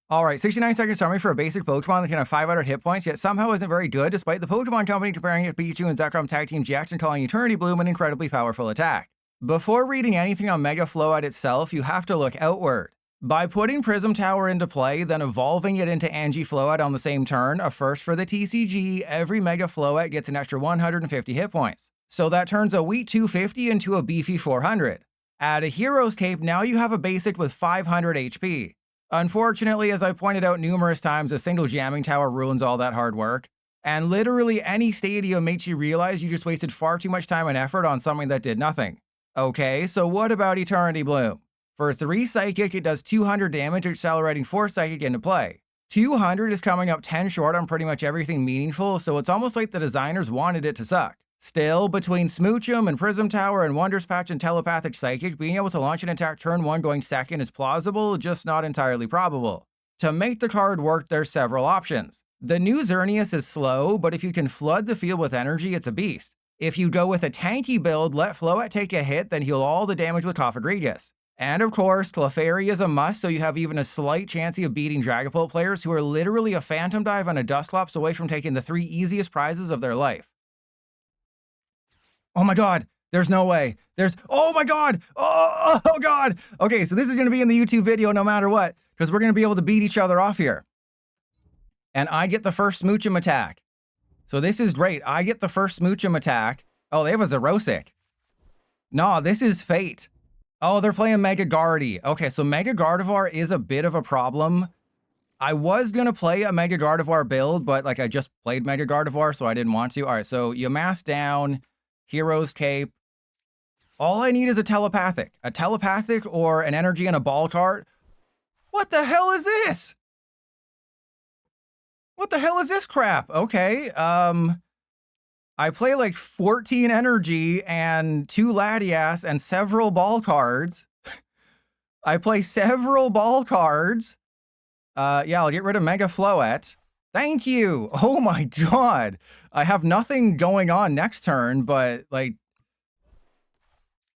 Alright, 69-second summary for a basic Pokemon that can have 500 hit points, yet somehow isn't very good, despite the Pokemon Company comparing it to Pikachu and Zekrom Tag Team GX and calling Eternity Bloom an incredibly powerful attack. Before reading anything on Mega Floette itself, you have to look outward. By putting Prism Tower into play, then evolving it into Ange Floette on the same turn, a first for the TCG, every Mega Floette gets an extra 150 hit points. So that turns a weak 250 into a beefy 400. Add a Hero's Cape, now you have a basic with 500 HP. Unfortunately, as I pointed out numerous times, a single jamming tower ruins all that hard work. And literally any stadium makes you realize you just wasted far too much time and effort on something that did nothing. Okay, so what about Eternity Bloom? For 3 Psychic, it does 200 damage, accelerating 4 Psychic into play. 200 is coming up 10 short on pretty much everything meaningful, so it's almost like the designers wanted it to suck. Still, between Smoochum and Prism Tower and Wonders Patch and Telepathic Psychic, being able to launch an attack turn 1 going second is plausible, just not entirely probable. To make the card work, there's several options. The new Xerneas is slow, but if you can flood the field with energy, it's a beast. If you go with a tanky build, let Floette take a hit, then heal all the damage with COFAGRIGUS. And of course, Clefairy is a must, so you have even a slight chance of beating Dragapult players who are literally a Phantom Dive and a Dusclops away from taking the 3 easiest prizes of their life. Oh my god, there's no way. Oh my god! Oh god! Okay, so this is going to be in the YouTube video no matter what, because we're going to be able to beat each other off here. And I get the first Smoochum attack. So this is great. I get the first Smoochum attack. Oh, they have a Xerosic. No, this is fate. Oh, they're playing Mega Gardy. Okay, so Mega Gardevoir is a bit of a problem. I was going to play a Mega Gardevoir build, but like I just played Mega Gardevoir, so I didn't want to. All right, so you mass down, Hero's Cape. All I need is a telepathic or an energy and a ball card. What the hell is this? What the hell is this crap? Okay, I play like 14 energy and 2 Latias and several ball cards. I play several ball cards. Yeah, I'll get rid of Mega Floette. Thank you. Oh my god. I have nothing going on next turn, but like,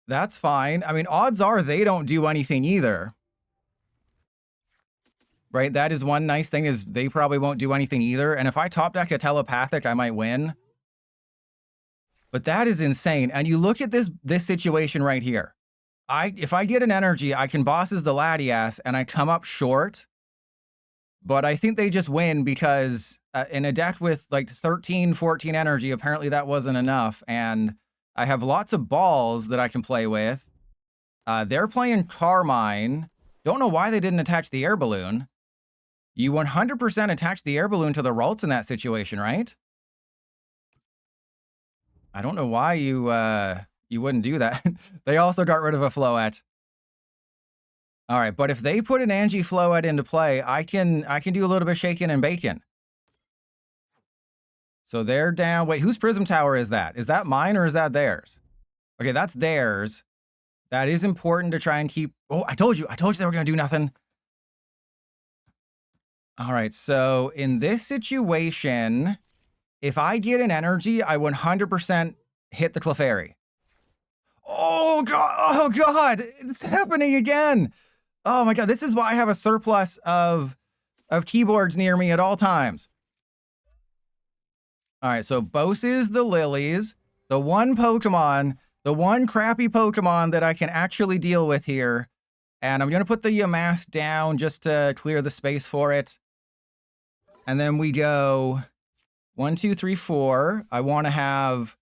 that's fine. I mean, odds are they don't do anything either. Right? That is one nice thing, is they probably won't do anything either. And if I top deck a telepathic, I might win. But that is insane. And you look at this situation right here. If I get an energy, I can bosses the Latias and I come up short. But I think they just win because in a deck with like 13, 14 energy, apparently that wasn't enough. And I have lots of balls that I can play with. They're playing Carmine. Don't know why they didn't attach the air balloon. You 100% attach the air balloon to the Ralts in that situation, right? I don't know why you wouldn't do that. They also got rid of a Floette. All right, but if they put an Ange Floette into play, I can do a little bit of shaking and bacon. So they're down. Wait, whose Prism Tower is that? Is that mine or is that theirs? Okay, that's theirs. That is important to try and keep. Oh, I told you they were going to do nothing. All right, so in this situation, if I get an energy, I 100% hit the Clefairy. Oh god, it's happening again. Oh my god, this is why I have a surplus of keyboards near me at all times. All right, so Boses the Lilies, the one Pokemon, the one crappy Pokemon that I can actually deal with here. And I'm going to put the Yamask down just to clear the space for it. And then we go 1, 2, 3, 4. I want to have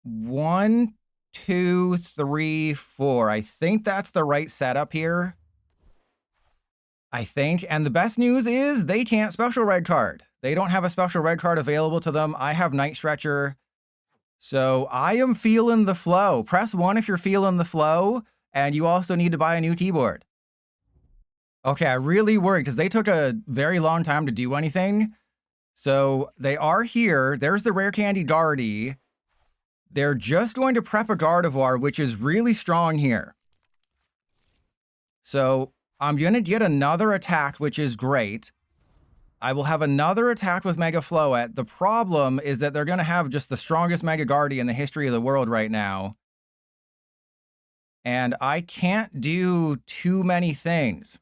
1, 2, 3, 4. I think that's the right setup here. I think. And the best news is they can't special red card. They don't have a special red card available to them. I have Night Stretcher. So I am feeling the flow. Press 1 if you're feeling the flow. And you also need to buy a new keyboard. Okay, I really worried because they took a very long time to do anything. So they are here. There's the Rare Candy Gardy. They're just going to prep a Gardevoir, which is really strong here. So I'm going to get another attack, which is great. I will have another attack with Mega Floette. The problem is that they're going to have just the strongest Mega Gardy in the history of the world right now. And I can't do too many things.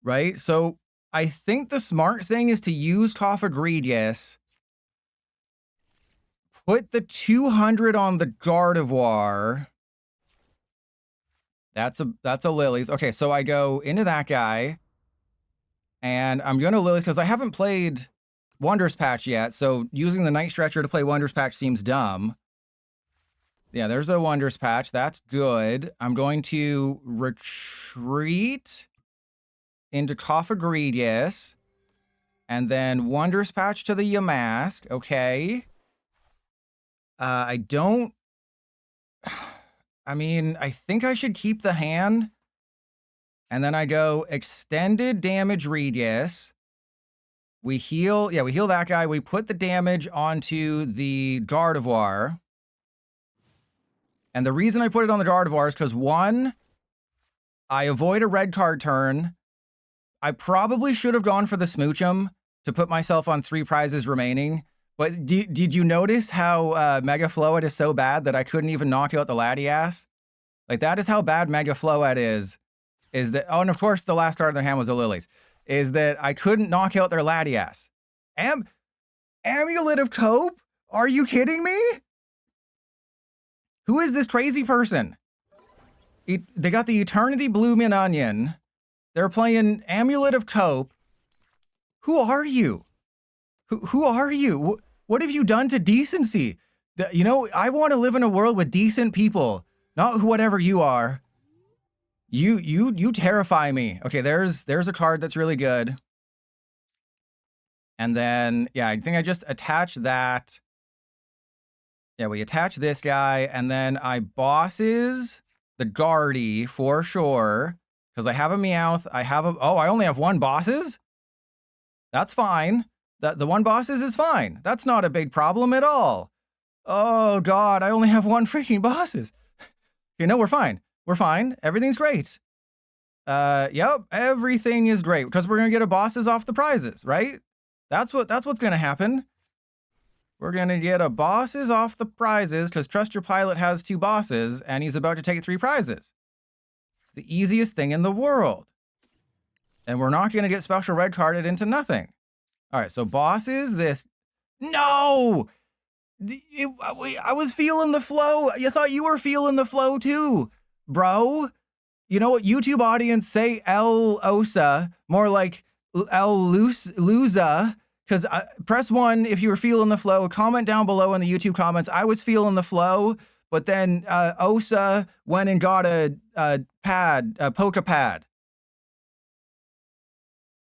right? So I think the smart thing is to use COFAGRIGUS, put the 200 on the Gardevoir. That's a Lilies. Okay, so I go into that guy, and I'm going to Lilies because I haven't played Wonders Patch yet, so using the Night Stretcher to play Wonders Patch seems dumb. Yeah, there's a Wonders Patch. That's good. I'm going to retreat into COFAGRIGUS, and then Wonders Patch to the Yamask. Okay. I don't... I mean, I think I should keep the hand. And then I go Extended Damage Radius. We heal... Yeah, we heal that guy. We put the damage onto the Gardevoir. And the reason I put it on the Gardevoir is because, one, I avoid a red card turn. I probably should have gone for the Smoochum to put myself on 3 prizes remaining. But did you notice how Mega Floette is so bad that I couldn't even knock out the Latias? Like, that is how bad Mega Floette is that... Oh, and of course, the last card in their hand was the Lilies. Is that I couldn't knock out their Latias. Amulet of Cope? Are you kidding me? Who is this crazy person? They got the Eternity Bloomin' Onion. They're playing Amulet of Cope. Who are you? Who are you? What have you done to decency? You know, I want to live in a world with decent people, not whatever you are. You terrify me. Okay, there's a card that's really good. And then, yeah, I think I just attach that. Yeah, we attach this guy, and then I bosses the Guardy for sure. Because I have a Meowth, oh, I only have 1 bosses? That's fine. The 1 bosses is fine. That's not a big problem at all. Oh, God, I only have 1 freaking bosses. You know, we're fine. We're fine. Everything's great. Yep, everything is great. Because we're going to get a bosses off the prizes, right? That's what's going to happen. We're going to get a bosses off the prizes because Trust Your Pilot has 2 bosses, and he's about to take 3 prizes. The easiest thing in the world. And we're not going to get special red carded into nothing. All right, so bosses, this... No! I was feeling the flow. You thought you were feeling the flow too, bro. You know what, YouTube audience, say El Osa, more like El Luza, because press 1 if you were feeling the flow. Comment down below in the YouTube comments, I was feeling the flow. But then Osa went and got a Poke Pad.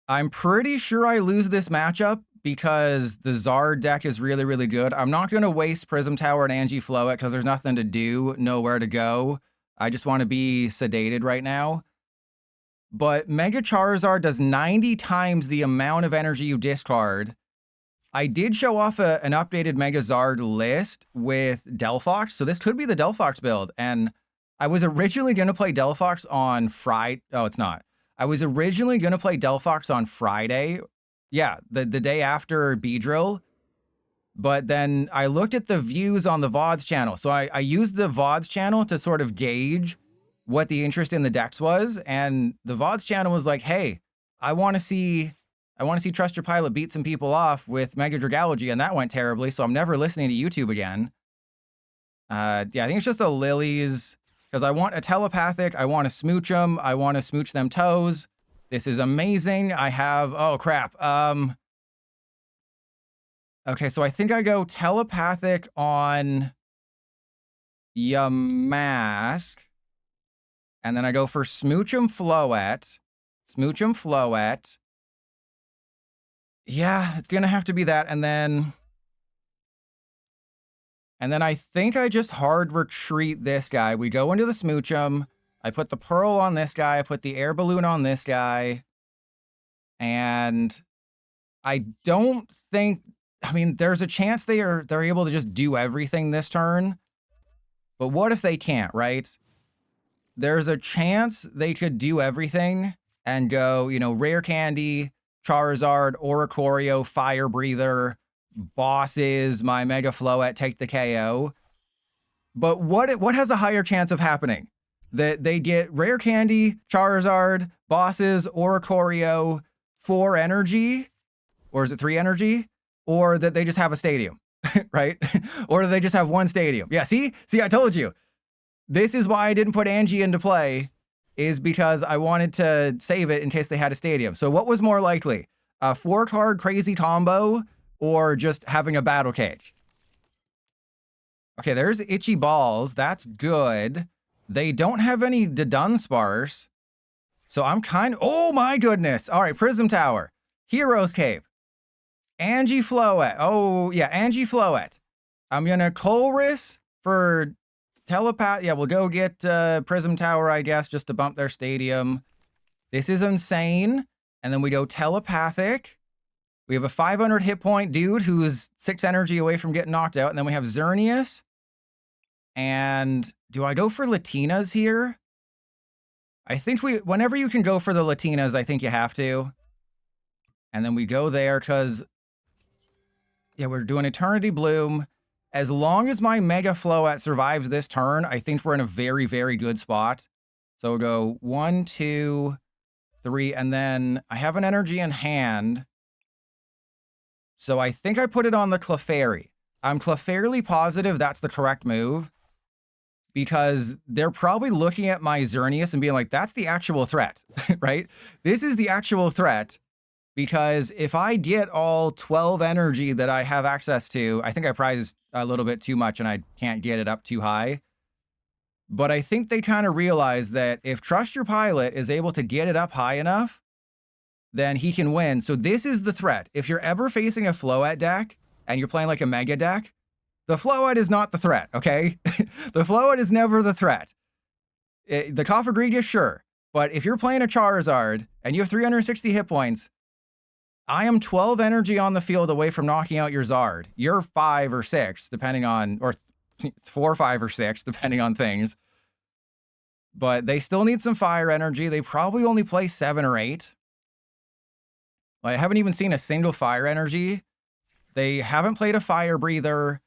I'm pretty sure I lose this matchup because the Zard deck is really, really good. I'm not going to waste Prism Tower and Ange Floette because there's nothing to do, nowhere to go. I just want to be sedated right now. But Mega Charizard does 90 times the amount of energy you discard. I did show off an updated Megazard list with Delphox, so this could be the Delphox build. And I was originally going to play Delphox on Friday. Oh, it's not. I was originally going to play Delphox on Friday. Yeah, the day after Beedrill. But then I looked at the views on the VODs channel. So I used the VODs channel to sort of gauge what the interest in the decks was. And the VODs channel was like, hey, I want to see Trust Your Pilot beat some people off with Mega Dragology, and that went terribly, so I'm never listening to YouTube again. Yeah, I think it's just a Lilies, because I want a Telepathic, I want to smooch them, I want to smooch them toes. This is amazing. I have... Oh, crap. Okay, so I think I go Telepathic on Yamask, and then I go for Smoochum Floette. Smoochum Floette. Yeah, it's going to have to be that. And then I think I just hard retreat this guy. We go into the Smoochum. I put the Pearl on this guy. I put the Air Balloon on this guy. And I don't think... I mean, there's a chance they're able to just do everything this turn. But what if they can't, right? There's a chance they could do everything and go, you know, Rare Candy... Charizard, Oricorio, Fire Breather, bosses, my Mega Floette, take the KO. But what has a higher chance of happening? That they get Rare Candy, Charizard, bosses, Oricorio, 4 energy, or is it 3 energy? Or that they just have a stadium, right? Or do they just have 1 stadium? Yeah, see, I told you. This is why I didn't put Angie into play, is because I wanted to save it in case they had a stadium. So what was more likely? A 4-card crazy combo or just having a battle cage? Okay, there's Itchy Balls. That's good. They don't have any Dunsparce. So I'm kind of... Oh my goodness. All right, Prism Tower. Hero's Cape. Ange Floette. Oh, yeah, Ange Floette. I'm going to Colress for Telepath. Yeah, we'll go get Prism Tower, I guess, just to bump their stadium. This is insane. And then we go Telepathic. We have a 500 hit point dude who's 6 energy away from getting knocked out. And then we have Xerneas. And do I go for Latinas here? I think whenever you can go for the Latinas, I think you have to. And then we go there because, yeah, we're doing Eternity Bloom. As long as my Mega Floette survives this turn, I think we're in a very, very good spot. So we'll go 1, 2, 3, and then I have an energy in hand. So I think I put it on the Clefairy. I'm Clefairy positive that's the correct move, because they're probably looking at my Xerneas and being like, that's the actual threat, right? This is the actual threat, because if I get all 12 energy that I have access to, I think I prized a little bit too much and I can't get it up too high. But I think they kind of realize that if Trust Your Pilot is able to get it up high enough, then he can win. So this is the threat. If you're ever facing a Floette deck and you're playing like a Mega deck, the Floette is not the threat, okay? The Floette is never the threat. The COFAGRIGUS, sure. But if you're playing a Charizard and you have 360 hit points, I am 12 energy on the field away from knocking out your Zard. You're 5 or 6, depending on, or 4, 5, or 6, depending on things. But they still need some fire energy. They probably only play 7 or 8. I haven't even seen a single fire energy. They haven't played a fire breather.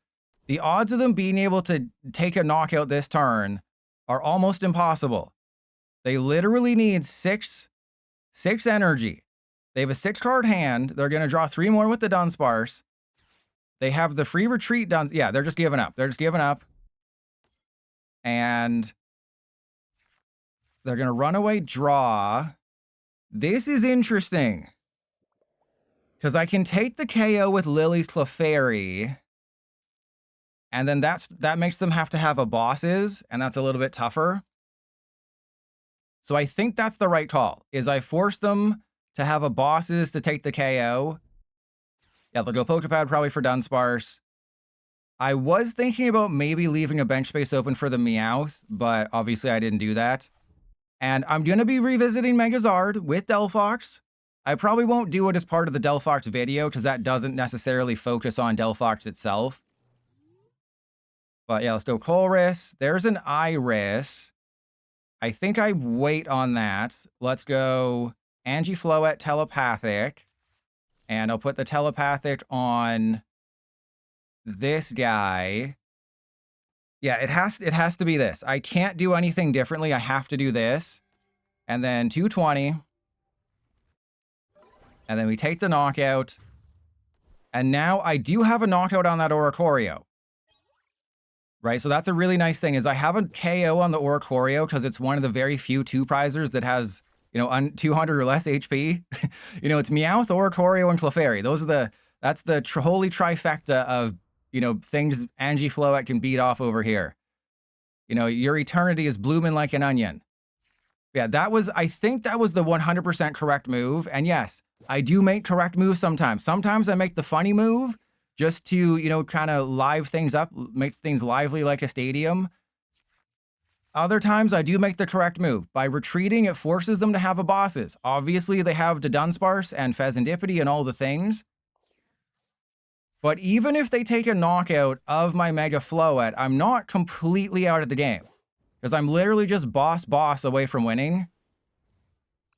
The odds of them being able to take a knockout this turn are almost impossible. They literally need 6 energy. They have a 6-card hand. They're going to draw 3 more with the Dunsparce. They have the free retreat done. Yeah, they're just giving up. They're just giving up. And they're going to run away draw. This is interesting, because I can take the KO with Lily's Clefairy. And then that makes them have to have a bosses, and that's a little bit tougher. So I think that's the right call, is I force them to have a bosses to take the KO. Yeah, they'll go Pokepad probably for Dunsparce. I was thinking about maybe leaving a bench space open for the Meowth, but obviously I didn't do that. And I'm going to be revisiting Megazard with Delphox. I probably won't do it as part of the Delphox video, because that doesn't necessarily focus on Delphox itself. But yeah, let's go Colress. There's an Iris. I think I wait on that. Let's go Ange Floette Telepathic. And I'll put the Telepathic on this guy. Yeah, it has to be this. I can't do anything differently. I have to do this. And then 220. And then we take the knockout. And now I do have a knockout on that Oricorio. Right, so that's a really nice thing, is I have a KO on the Oricorio because it's one of the very few 2-prizers that has, 200 or less HP. It's Meowth, Oricorio, and Clefairy. That's the holy trifecta of, things Ange Floette can beat off over here. Your eternity is blooming like an onion. Yeah, I think that was the 100% correct move. And yes, I do make correct moves sometimes. Sometimes I make the funny move, just to, kind of live things up, makes things lively like a stadium. Other times, I do make the correct move. By retreating, it forces them to have a bosses. Obviously, they have the Dunsparce and Fezandipity and all the things. But even if they take a knockout of my Mega Floette, I'm not completely out of the game, because I'm literally just boss away from winning.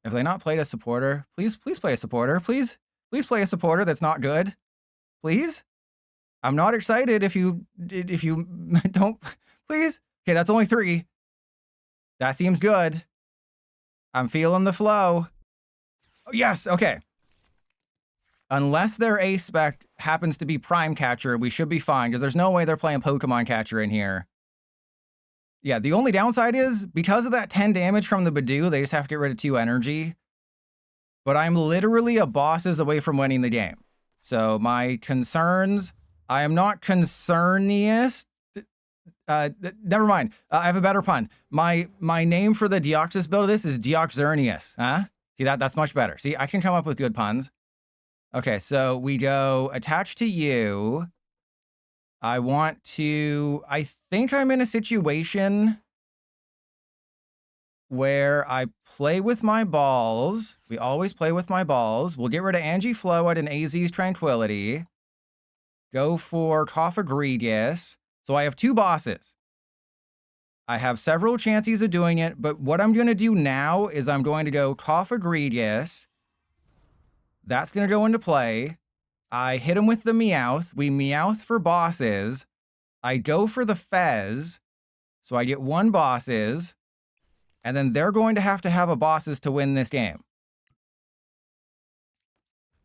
If they not played a supporter, please play a supporter. Please play a supporter that's not good. Please? I'm not excited if you don't, please. Okay, that's only 3. That seems good. I'm feeling the flow. Oh, yes, okay. Unless their A-Spec happens to be Prime Catcher, we should be fine, because there's no way they're playing Pokemon Catcher in here. Yeah, the only downside is, because of that 10 damage from the Badoo, they just have to get rid of 2 energy. But I'm literally a bosses away from winning the game. So my concerns, I am not concerniest. Never mind. I have a better pun. My name for the Deoxys build of this is Deoxyrnius. Huh? See, that's much better. See, I can come up with good puns. Okay, so we go attach to you. I think I'm in a situation where I play with my balls. We always play with my balls. We'll get rid of Ange Floette and AZ's Tranquility. Go for COFAGRIGUS. So I have 2 bosses. I have several chances of doing it, but what I'm going to do now is I'm going to go COFAGRIGUS. That's going to go into play. I hit him with the Meowth. We Meowth for bosses. I go for the Fez. So I get 1 bosses. And then they're going to have a bosses to win this game.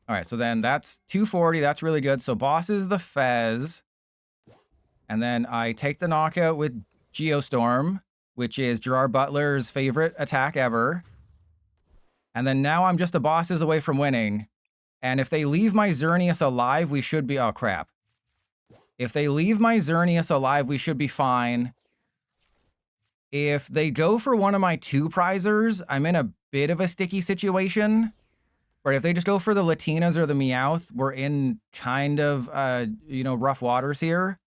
All right, so then that's 240. That's really good. So bosses the Fez. And then I take the knockout with Geostorm, which is Gerard Butler's favorite attack ever. And then now I'm just a bosses away from winning. And if they leave my Xerneas alive, we should be... Oh, crap. If they leave my Xerneas alive, we should be fine. If they go for one of my 2 prizers, I'm in a bit of a sticky situation. But if they just go for the Latinas or the Meowth, we're in kind of, rough waters here.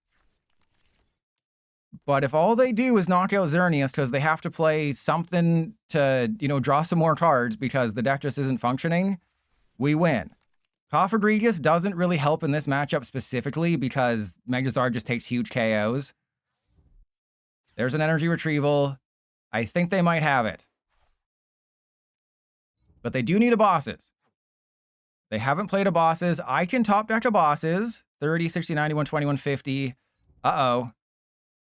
But if all they do is knock out Xerneas because they have to play something to, draw some more cards because the deck just isn't functioning, we win. COFAGRIGUS doesn't really help in this matchup specifically because Megazord just takes huge KOs. There's an energy retrieval. I think they might have it. But they do need a bosses. They haven't played a bosses. I can top deck a bosses. 30, 60, 90, 120, 150. Uh-oh.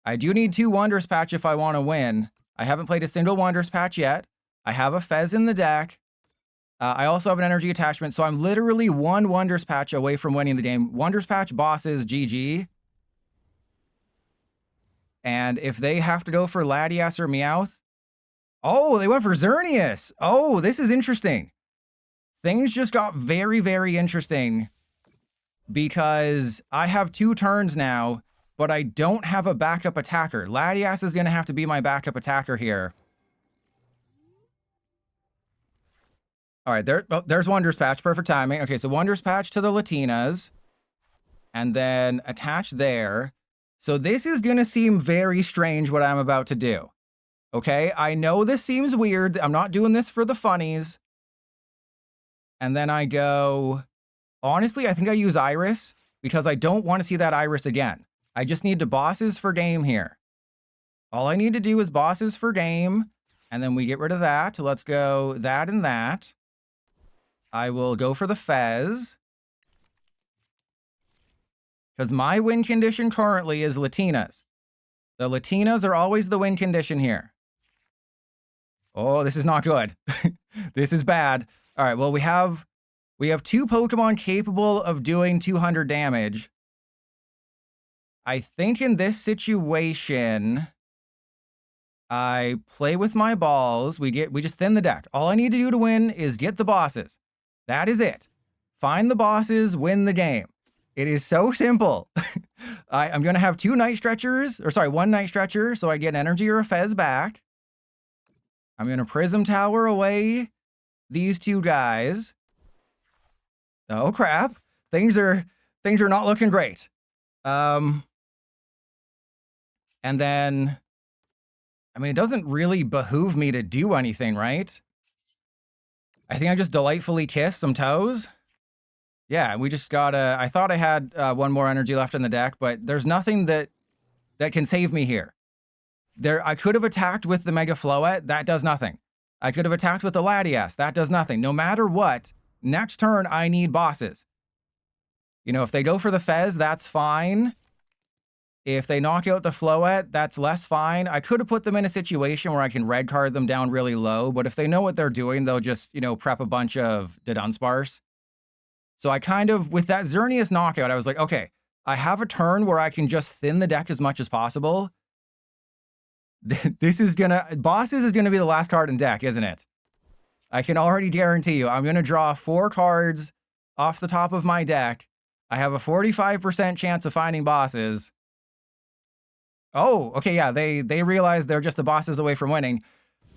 I do need 2 Wonders Patch if I want to win. I haven't played a single Wonders Patch yet. I have a Fez in the deck. I also have an energy attachment, so I'm literally 1 Wonders Patch away from winning the game. Wonders Patch, bosses, GG. And if they have to go for Latias or Meowth... Oh, they went for Xerneas! Oh, this is interesting. Things just got very, very interesting. Because I have 2 turns now, but I don't have a backup attacker. Latias is going to have to be my backup attacker here. All right, there's Wonders Patch. Perfect timing. Okay, so Wonders Patch to the Latinas. And then attach there. So this is going to seem very strange what I'm about to do. Okay, I know this seems weird. I'm not doing this for the funnies. And then I go... Honestly, I think I use Iris because I don't want to see that Iris again. I just need to bosses for game here. All I need to do is bosses for game. And then we get rid of that. Let's go that and that. I will go for the Fez. Because my win condition currently is Latinas. The Latinas are always the win condition here. Oh, this is not good. This is bad. All right, well, we have 2 Pokemon capable of doing 200 damage. I think in this situation, I play with my balls. We just thin the deck. All I need to do to win is get the bosses. That is it. Find the bosses, win the game. It is so simple. I'm going to have 2 Night Stretchers, or sorry, 1 Night Stretcher, so I get an Energy or a Fez back. I'm going to Prism Tower away these 2 guys. Oh, crap. Things are not looking great. And then, I mean, it doesn't really behoove me to do anything, right? I think I just delightfully kiss some toes. Yeah, we just got I thought I had 1 more energy left in the deck, but there's nothing that can save me here. I could have attacked with the Mega Floette. That does nothing. I could have attacked with the Latias. That does nothing. No matter what, next turn, I need bosses. If they go for the Fez, that's fine. If they knock out the Floette, that's less fine. I could have put them in a situation where I can red card them down really low, but if they know what they're doing, they'll just, you know, prep a bunch of Dunsparce. So I kind of, with that Xerneas knockout, I was like, okay, I have a turn where I can just thin the deck as much as possible. This is gonna, Bosses is gonna be the last card in deck, isn't it? I can already guarantee you, I'm gonna draw 4 cards off the top of my deck. I have a 45% chance of finding Bosses. Oh, okay, yeah, they realize they're just the Bosses away from winning.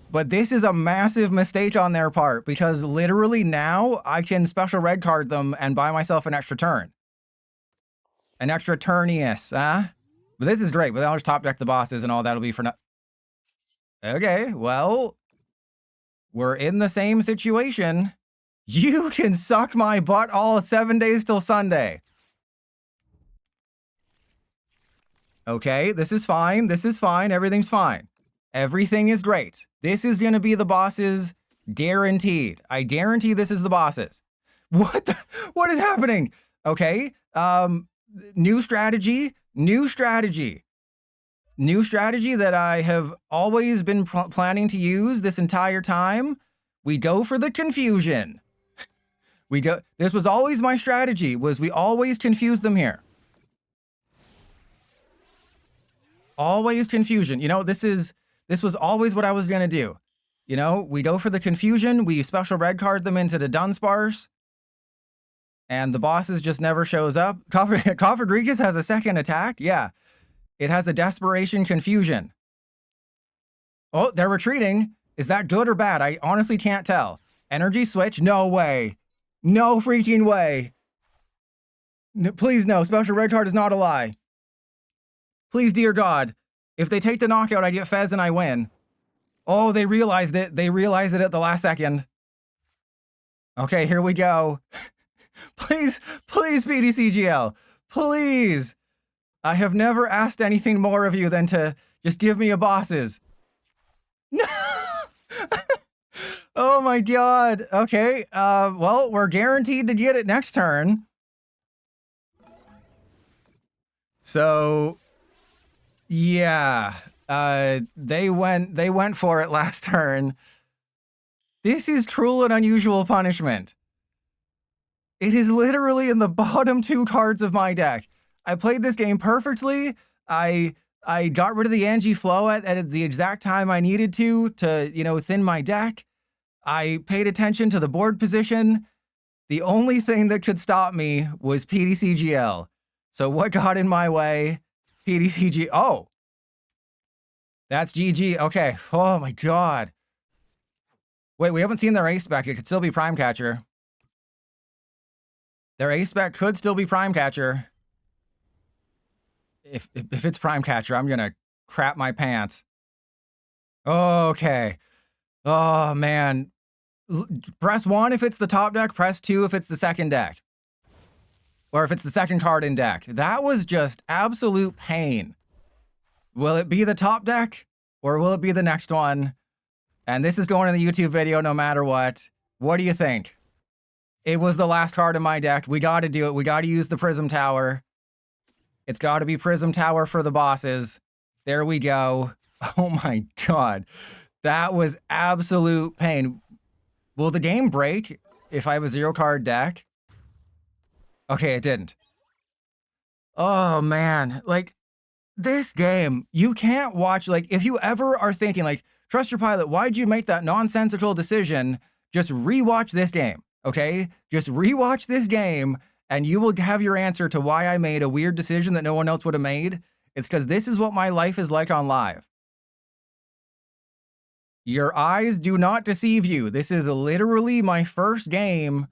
But this is a massive mistake on their part, because literally now I can special red card them and buy myself an extra turn. An extra turnius, huh? But this is great, but I'll just top deck the Bosses and all that'll be for no. Okay, well, we're in the same situation. You can suck my butt all 7 days till Sunday. Okay, this is fine. This is fine. Everything's fine. Everything is great. This is going to be the Bosses, guaranteed. I guarantee this is the Bosses. What is happening? Okay, new strategy that I have always been planning to use this entire time. We go for the confusion. This was always my strategy, was we always confuse them here. Always confusion. You know, this was always what I was going to do. You know, we go for the confusion, we special red card them into the Dunsparce, and the Bosses just never shows up. COFAGRIGUS has a second attack. Yeah, it has a desperation confusion. Oh, they're retreating. Is that good or bad? I honestly can't tell. Energy switch? No way. No freaking way. No, please no, special red card is not a lie. Please, dear God, if they take the knockout, I get Fez and I win. Oh, they realized it. They realized it at the last second. Okay, here we go. Please, please, PDCGL. Please. I have never asked anything more of you than to just give me a Bosses. No! Oh my God. Okay, well, we're guaranteed to get it next turn. So... yeah, they went for it last turn. This is cruel and unusual punishment. It is literally in the bottom 2 cards of my deck. I played this game perfectly. I got rid of the Ange Floette at the exact time I needed to, you know, thin my deck. I paid attention to the board position. The only thing that could stop me was PDCGL. So what got in my way? PDCG. Oh, that's GG. Okay. Oh my God. Wait, we haven't seen their ace spec. It could still be Prime Catcher. Their ace spec could still be Prime Catcher. If it's Prime Catcher, I'm gonna crap my pants. Okay. Oh man. Press 1 if it's the top deck. Press 2 if it's the second deck. Or if it's the second card in deck. That was just absolute pain. Will it be the top deck? Or will it be the next one? And this is going in the YouTube video no matter what. What do you think? It was the last card in my deck. We got to do it. We got to use the Prism Tower. It's got to be Prism Tower for the Bosses. There we go. Oh my God. That was absolute pain. Will the game break if I have a 0-card deck? Okay, it didn't. Oh man, like this game, you can't watch, like if you ever are thinking like, trust your pilot, why'd you make that nonsensical decision? Just rewatch this game, okay? Just rewatch this game and you will have your answer to why I made a weird decision that no one else would have made. It's because this is what my life is like on live. Your eyes do not deceive you. This is literally my first game.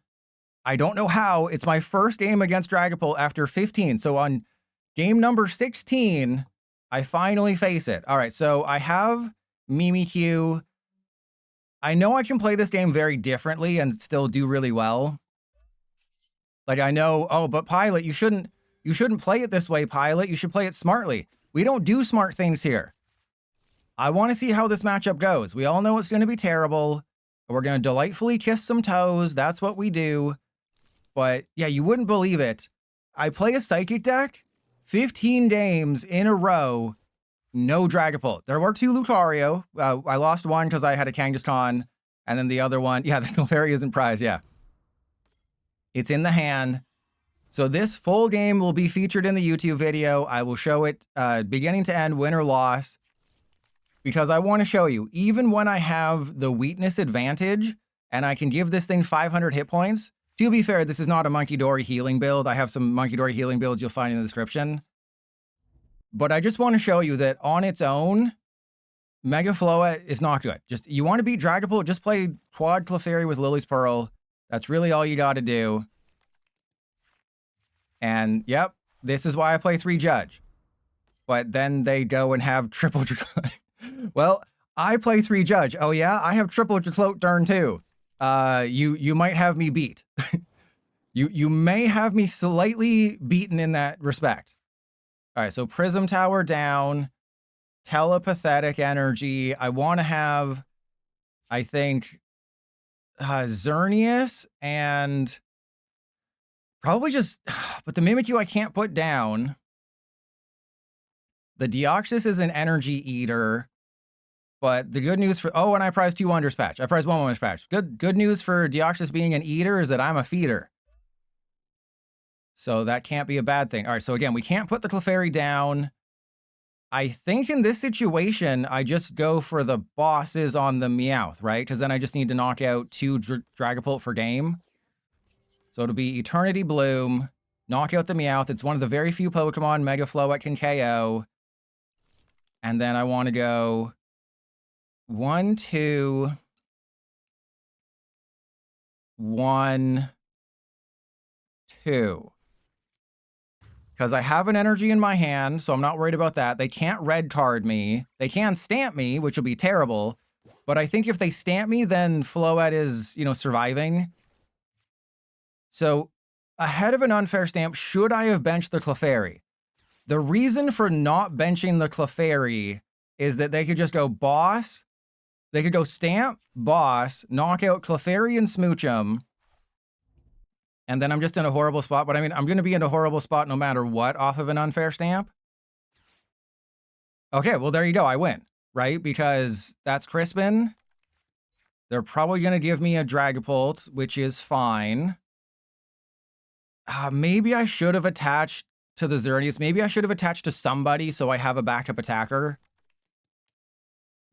I don't know how. It's my first game against Dragapult after 15. So on game number 16, I finally face it. All right, so I have Mimikyu. I know I can play this game very differently and still do really well. Like I know, oh, but Pilot, you shouldn't play it this way, Pilot. You should play it smartly. We don't do smart things here. I want to see how this matchup goes. We all know it's going to be terrible. We're going to delightfully kiss some toes. That's what we do. But yeah, you wouldn't believe it. I play a Psychic deck. 15 games in a row, no Dragapult. There were 2 Lucario. I lost one because I had a Kangaskhan, and then the other one, yeah, the Clefairy isn't prize, yeah. It's in the hand. So this full game will be featured in the YouTube video. I will show it beginning to end, win or loss, because I want to show you, even when I have the weakness advantage and I can give this thing 500 hit points, to be fair, this is not a Monkey Dory healing build. I have some Monkey Dory healing builds you'll find in the description. But I just want to show you that on its own, Mega Floette is not good. Just, you want to beat Dragapult, just play Quad Clefairy with Lily's Pearl. That's really all you got to do. And, yep, this is why I play 3 Judge. But then they go and have triple... Well, I play 3 Judge. Oh, yeah? I have triple Dracloak turn, too. You might have me beat. You may have me slightly beaten in that respect. All right, so Prism Tower down. Telepathetic energy. I want to have, I think, Xerneas and probably just, but the Mimikyu I can't put down. The Deoxys is an energy eater, but the good news for, oh, and I prize 2 Wonders Patch. I prize 1 Wonders Patch. Good news for Deoxys being an eater is that I'm a feeder. So that can't be a bad thing. All right, so again, we can't put the Clefairy down. I think in this situation, I just go for the bosses on the Meowth, right? Because then I just need to knock out 2 Dragapult for game. So it'll be Eternity Bloom, knock out the Meowth. It's one of the very few Pokemon Mega Floette can KO. And then I want to go 1, 2, 1, 2. Because I have an energy in my hand, so I'm not worried about that. They can't red card me. They can stamp me, which would be terrible. But I think if they stamp me, then Floette is, surviving. So, ahead of an unfair stamp, should I have benched the Clefairy? The reason for not benching the Clefairy is that they could just go boss. They could go stamp, boss, knock out Clefairy and Smoochum. And then I'm just in a horrible spot. But I mean, I'm going to be in a horrible spot no matter what off of an unfair stamp. Okay, well, there you go. I win, right? Because that's Crispin. They're probably going to give me a Dragapult, which is fine. Maybe I should have attached to the Xerneas. Maybe I should have attached to somebody so I have a backup attacker.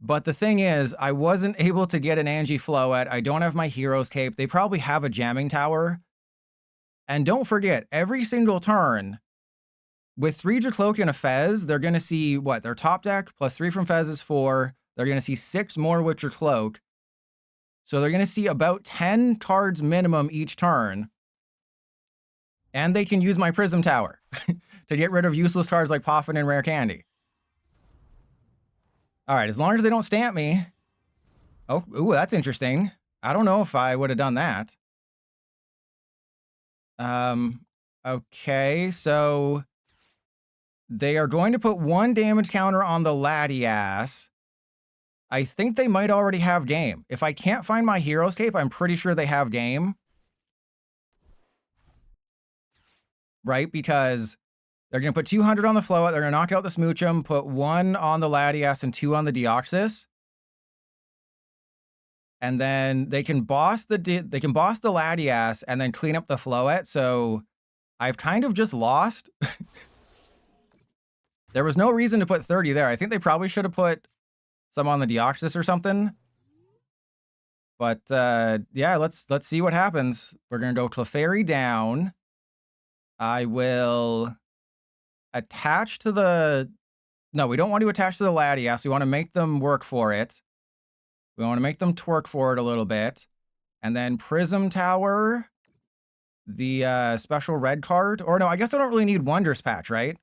But the thing is, I wasn't able to get an Ange Floette. I don't have my Hero's Cape. They probably have a Jamming Tower. And don't forget, every single turn, with 3 Dracloak and a Fez, they're going to see, what, their top deck, plus 3 from Fez is 4. They're going to see 6 more with Dracloak. So they're going to see about 10 cards minimum each turn. And they can use my Prism Tower to get rid of useless cards like Poffin and Rare Candy. All right, as long as they don't stamp me. Oh, ooh, that's interesting. I don't know if I would have done that. Okay, so they are going to put 1 damage counter on the Latias. I think they might already have game. If I can't find my Hero's Cape, I'm pretty sure they have game. Right? Because they're going to put 200 on the Floette, they're going to knock out the Smoochum, put 1 on the Latias and 2 on the Deoxys. And then they can boss the Latias and then clean up the Floette. So I've kind of just lost. There was no reason to put 30 there. I think they probably should have put some on the Deoxys or something. But yeah, let's see what happens. We're gonna go Clefairy down. I will attach to the. No, we don't want to attach to the Latias. We want to make them work for it. We want to make them twerk for it a little bit. And then Prism Tower, the special red card. Or no, I guess I don't really need Wonders Patch, right?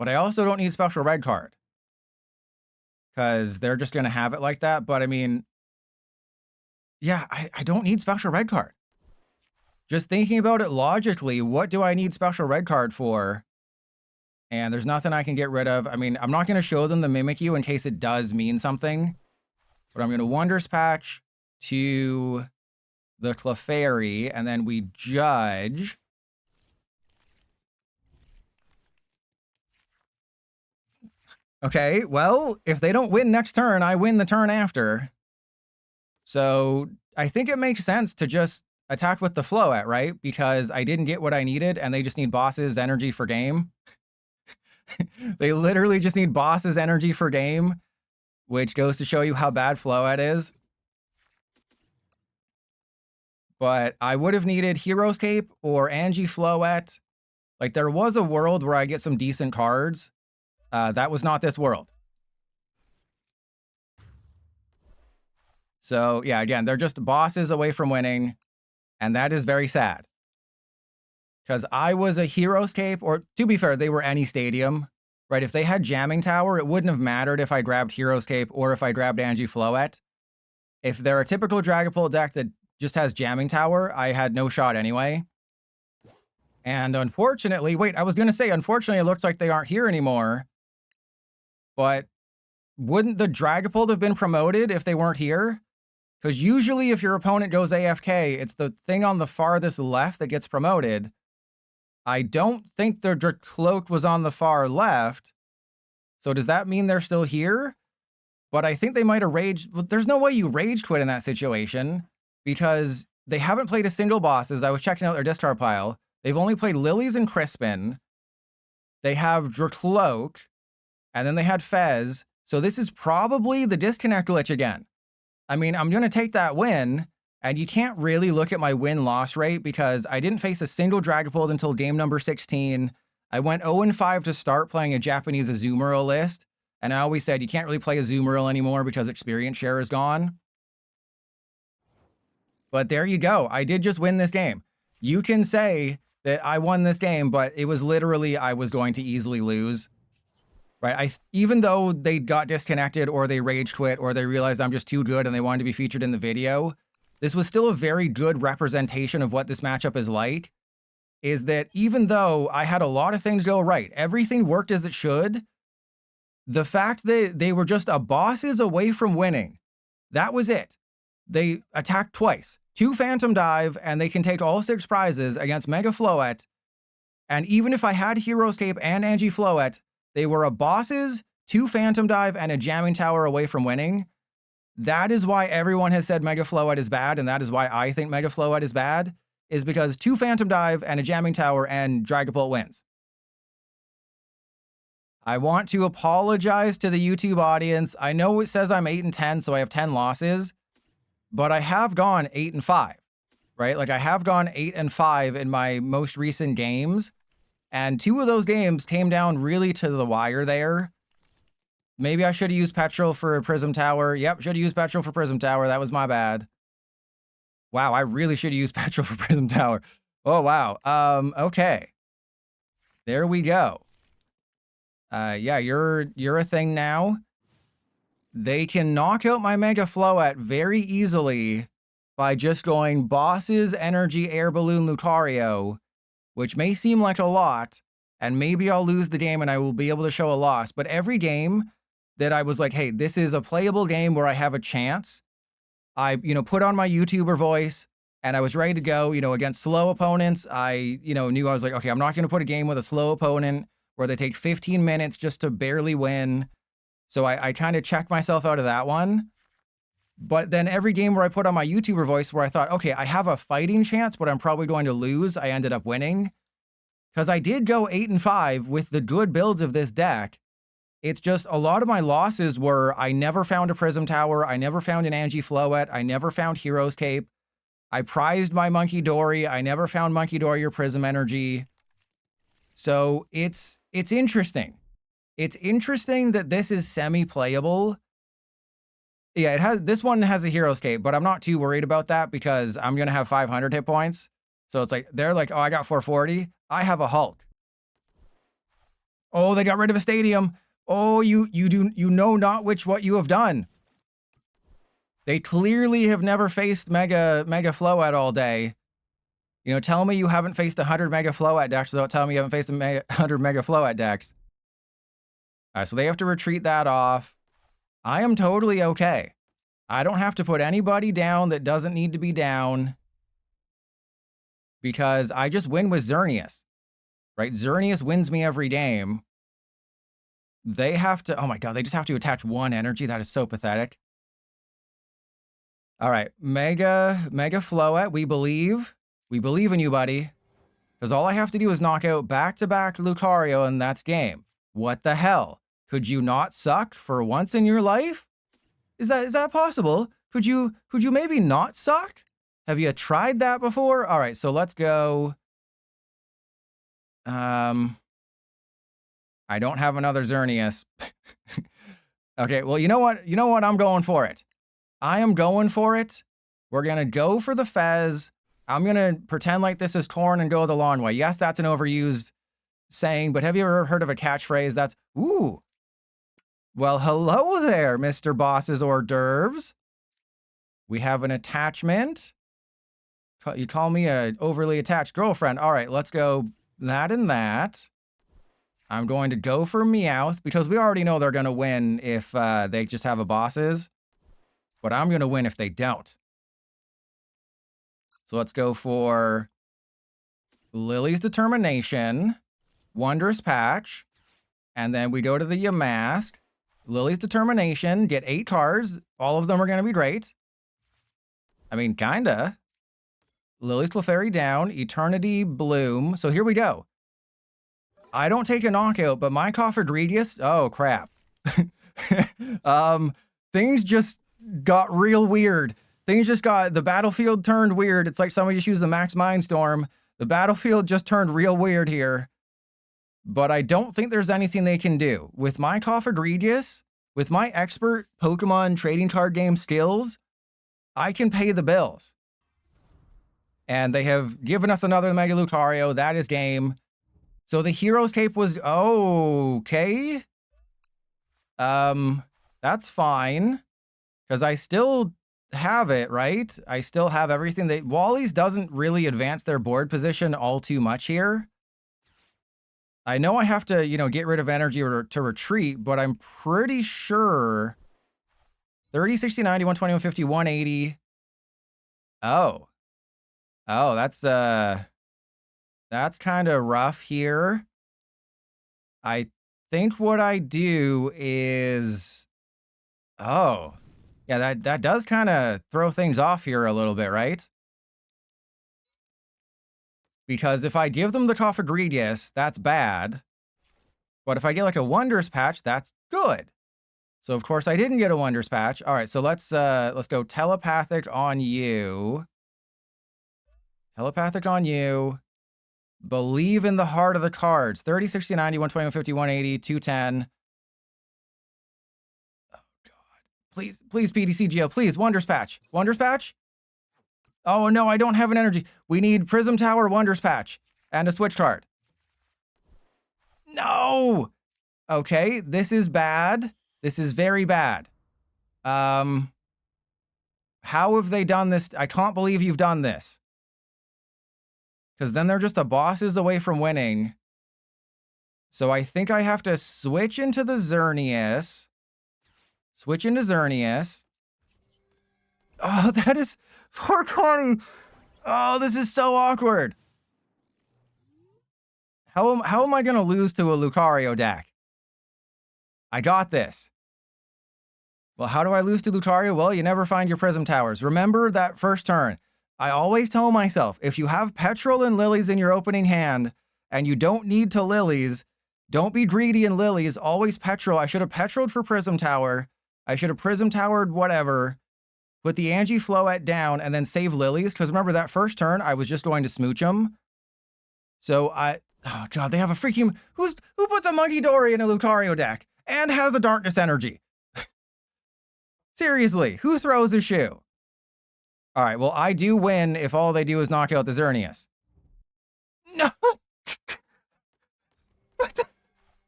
But I also don't need special red card. Because they're just going to have it like that. But I mean, yeah, I don't need special red card. Just thinking about it logically, what do I need special red card for? And there's nothing I can get rid of. I mean, I'm not going to show them the Mimikyu in case it does mean something. But I'm going to Wonders Patch to the Clefairy, and then we Judge. Okay, well, if they don't win next turn, I win the turn after. So I think it makes sense to just attack with the Floette, right? Because I didn't get what I needed, and they just need Boss's energy for game. They literally just need Boss's energy for game, which goes to show you how bad Floette is. But I would have needed Hero's Cape or Ange Floette. Like, there was a world where I get some decent cards. That was not this world. So, yeah, again, they're just bosses away from winning, and that is very sad. Because I was a Hero's Cape, or to be fair, they were any stadium, right? If they had Jamming Tower, it wouldn't have mattered if I grabbed Hero's Cape or if I grabbed Ange Floette. If they're a typical Dragapult deck that just has Jamming Tower, I had no shot anyway. And unfortunately, wait, I was going to say, unfortunately, it looks like they aren't here anymore. But wouldn't the Dragapult have been promoted if they weren't here? Because usually if your opponent goes AFK, it's the thing on the farthest left that gets promoted. I don't think the Dracloak was on the far left. So does that mean they're still here? But I think they might have raged. Well, there's no way you rage quit in that situation because they haven't played a single bosses. I was checking out their discard pile. They've only played Lilies and Crispin. They have Dracloak, and then they had Fez. So this is probably the disconnect glitch again. I mean, I'm going to take that win, and you can't really look at my win-loss rate because I didn't face a single Dragapult until game number 16. I went 0-5 to start playing a Japanese Azumarill list, and I always said you can't really play Azumarill anymore because experience share is gone. But there you go. I did just win this game. You can say that I won this game, but it was literally I was going to easily lose. Right? Even though they got disconnected or they rage quit or they realized I'm just too good and they wanted to be featured in the video, this was still a very good representation of what this matchup is like, is that even though I had a lot of things go right, everything worked as it should, the fact that they were just a bosses away from winning, that was it. They attacked twice, 2 Phantom Dive, and they can take all 6 prizes against Mega Floette. And even if I had Hero's Cape and Ange Floette, they were a bosses, 2 Phantom Dive, and a Jamming Tower away from winning. That is why everyone has said Mega Floette is bad, and that is why I think Mega Floette is bad, is because 2 Phantom Dive and a Jamming Tower and Dragapult wins. I want to apologize to the YouTube audience. I know it says I'm 8-10, so I have 10 losses, but I have gone 8-5, right? Like I have gone 8-5 in my most recent games. And 2 of those games came down really to the wire there. Maybe I should have used Petrol for Prism Tower. Yep, should have used Petrol for Prism Tower. That was my bad. Wow, I really should have used Petrol for Prism Tower. Oh, wow. Okay. There we go. Yeah, you're a thing now. They can knock out my Mega Floette very easily by just going Bosses, Energy, Air Balloon, Lucario, which may seem like a lot, and maybe I'll lose the game and I will be able to show a loss. But every game that I was like, hey, this is a playable game where I have a chance, I, put on my YouTuber voice and I was ready to go, against slow opponents. I, knew I was like, okay, I'm not going to put a game with a slow opponent where they take 15 minutes just to barely win. So I kind of checked myself out of that one. But then every game where I put on my YouTuber voice where I thought, okay, I have a fighting chance, but I'm probably going to lose, I ended up winning. Because I did go 8-5 with the good builds of this deck. It's just a lot of my losses were I never found a Prism Tower, I never found an Ange Floette, I never found Hero's Cape. I prized my Monkey Dory, I never found Monkey Dory or Prism Energy. So it's interesting. It's interesting that this is semi-playable. Yeah, this one has a Hero's Cape, but I'm not too worried about that because I'm going to have 500 hit points. So it's like, they're like, oh, I got 440. I have a Hulk. Oh, they got rid of a stadium. Oh, you know not what you have done. They clearly have never faced Mega Floette all day. Tell me you haven't faced 100 Mega Floette decks without telling me you haven't faced 100 Mega Floette decks. All right, so they have to retreat that off. I am totally okay. I don't have to put anybody down that doesn't need to be down because I just win with Xerneas, right? Xerneas wins me every game. They have to, oh my god, they just have to attach 1 energy. That is so pathetic. All right, Mega Floette, we believe. We believe in you, buddy. Because all I have to do is knock out back-to-back Lucario, and that's game. What the hell? Could you not suck for once in your life? Is that possible? Could you maybe not suck? Have you tried that before? All right, so let's go. I don't have another Xerneas. Okay, well, you know what? You know what? I'm going for it. I am going for it. We're going to go for the Fez. I'm going to pretend like this is corn and go the long way. Yes, that's an overused saying, but have you ever heard of a catchphrase that's, ooh, well, hello there, Mr. Boss's hors d'oeuvres. We have an attachment. You call me an overly attached girlfriend. All right, let's go that and that. I'm going to go for Meowth because we already know they're going to win if they just have a bosses. But I'm going to win if they don't. So let's go for Lily's Determination, Wondrous Patch, and then we go to the Yamask. Lily's Determination, get 8 cards. All of them are going to be great. I mean, kinda. Lily's Clefairy down, Eternity Bloom. So here we go. I don't take a knockout, but my COFAGRIGUS, oh crap. Things just got real weird. Things just got, the battlefield turned weird. It's like somebody just used the Max Mindstorm. The battlefield just turned real weird here. But I don't think there's anything they can do. With my COFAGRIGUS, with my expert Pokemon trading card game skills, I can pay the bills. And they have given us another Mega Lucario. That is game. So the Hero's Cape was, okay. That's fine. Because I still have it, right? I still have everything. Wally's doesn't really advance their board position all too much here. I know I have to, get rid of energy to retreat, but I'm pretty sure 30, 60, 90, 120, 150, 180. Oh, that's kind of rough here. I think what I do is, yeah, that does kind of throw things off here a little bit, right? Because if I give them the COFAGRIGUS, that's bad. But if I get like a Wondrous Patch, that's good. So of course I didn't get a Wondrous Patch. All right, so let's go Telepathic on you. Telepathic on you. Believe in the heart of the cards. 30, 60, 90, 120, 150, 180, 210. Oh god. Please PDCGO, please. Wondrous Patch. Wondrous Patch? Oh no, I don't have an energy. We need Prism Tower, Wondrous Patch, and a switch card. No! Okay, this is bad. This is very bad. How have they done this? I can't believe you've done this. Because then they're just the bosses away from winning. So I think I have to switch into the Xerneas. Switch into Xerneas. Oh, that is 420. Oh, this is so awkward. How am I going to lose to a Lucario deck? I got this. Well, how do I lose to Lucario? Well, you never find your Prism Towers. Remember that first turn. I always tell myself, if you have Petrol and Lilies in your opening hand, and you don't need to Lilies, don't be greedy in Lilies, always Petrol. I should have Petroled for Prism Tower. I should have Prism Towered whatever. Put the Ange Floette down and then save Lilies. Because remember that first turn, I was just going to Smoochum. So oh god, they have a freaking, who puts a Monkey Dory in a Lucario deck and has a Darkness Energy? Seriously, who throws a shoe? All right, well, I do win if all they do is knock out the Xerneas. No!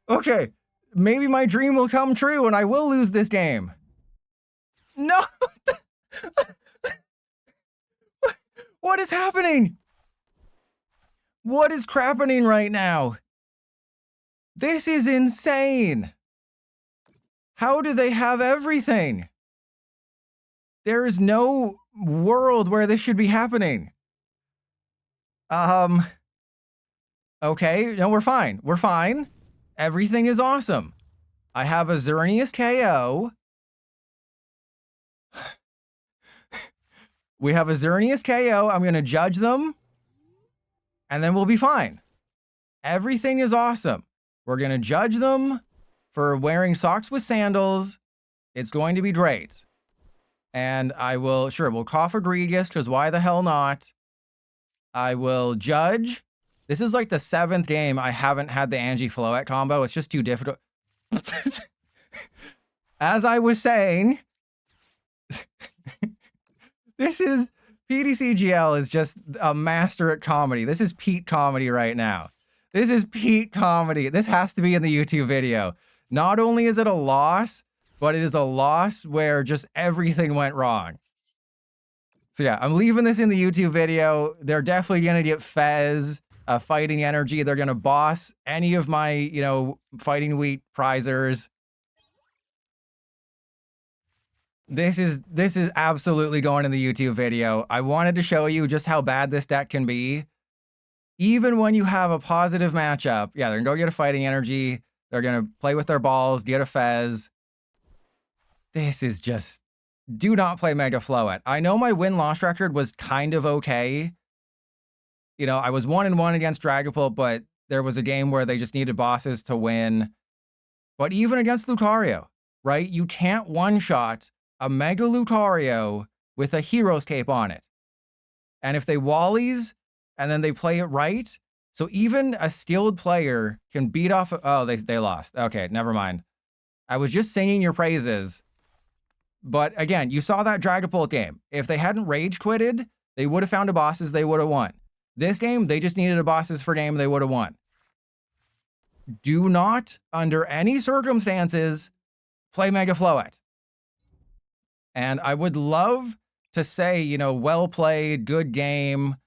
Okay, maybe my dream will come true and I will lose this game. No! What is happening? What is crappening right now? This is insane. How do they have everything? There is no world where this should be happening. Okay, no, we're fine. We're fine. Everything is awesome. I have a Xerneas KO. We have a Xerneas KO. I'm going to judge them, and then we'll be fine. Everything is awesome. We're going to judge them for wearing socks with sandals. It's going to be great. And I will, sure, we'll COFAGRIGUS, because why the hell not? I will judge. This is like the 7th game I haven't had the Ange Floette combo. It's just too difficult. As I was saying, this is, PDCGL is just a master at comedy. This is Pete comedy right now. This is Pete comedy. This has to be in the YouTube video. Not only is it a loss, but it is a loss where just everything went wrong. So yeah, I'm leaving this in the YouTube video. They're definitely going to get Fez, fighting energy. They're going to boss any of my, you know, fighting wheat prizers. This is absolutely going in the YouTube video. I wanted to show you just how bad this deck can be. Even when you have a positive matchup, yeah, they're going to go get a fighting energy. They're going to play with their balls, get a Fez. This is just, do not play Mega Floette. I know my win-loss record was kind of okay. You know, I was 1-1 against Dragapult, but there was a game where they just needed bosses to win. But even against Lucario, right? You can't one-shot a Mega Lucario with a Hero's Cape on it. And if they wallies and then they play it right, so even a skilled player can beat off. Oh, they lost. Okay, never mind. I was just singing your praises. But again, you saw that Dragapult game. If they hadn't rage quitted, they would have found a bosses, they would have won. This game, they just needed a bosses for game, they would have won. Do not, under any circumstances, play Mega Floette. And I would love to say, you know, well played, good game.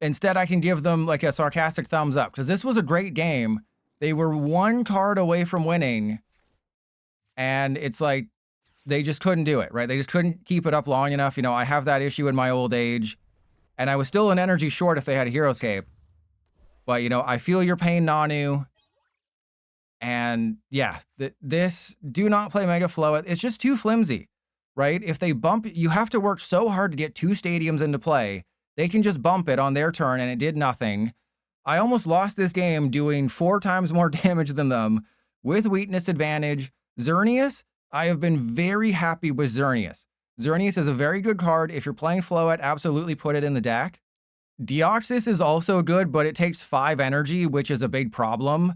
Instead, I can give them like a sarcastic thumbs up, because this was a great game. They were 1 card away from winning, and it's like they just couldn't do it, right? They just couldn't keep it up long enough. You know, I have that issue in my old age, and I was still an energy short if they had a Hero's Cape. But, you know, I feel your pain, Nanu. And yeah, this, do not play Mega Floette. It's just too flimsy, right? If they bump, you have to work so hard to get 2 stadiums into play. They can just bump it on their turn and it did nothing. I almost lost this game doing 4 times more damage than them with weakness advantage. Xerneas, I have been very happy with Xerneas. Xerneas is a very good card. If you're playing Floette, absolutely put it in the deck. Deoxys is also good, but it takes 5 energy, which is a big problem.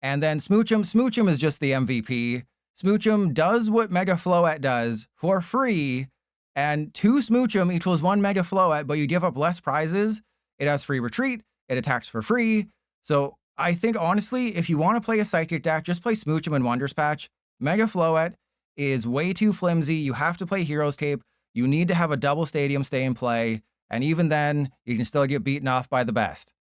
And then Smoochum is just the MVP. Smoochum does what Mega Floette does for free, and 2 Smoochum equals 1 Mega Floette, but you give up less prizes. It has free retreat, it attacks for free. So I think, honestly, if you want to play a Psychic deck, just play Smoochum and Wonders Patch. Mega Floette is way too flimsy. You have to play Hero's Cape. You need to have a double stadium stay in play, and even then, you can still get beaten off by the best.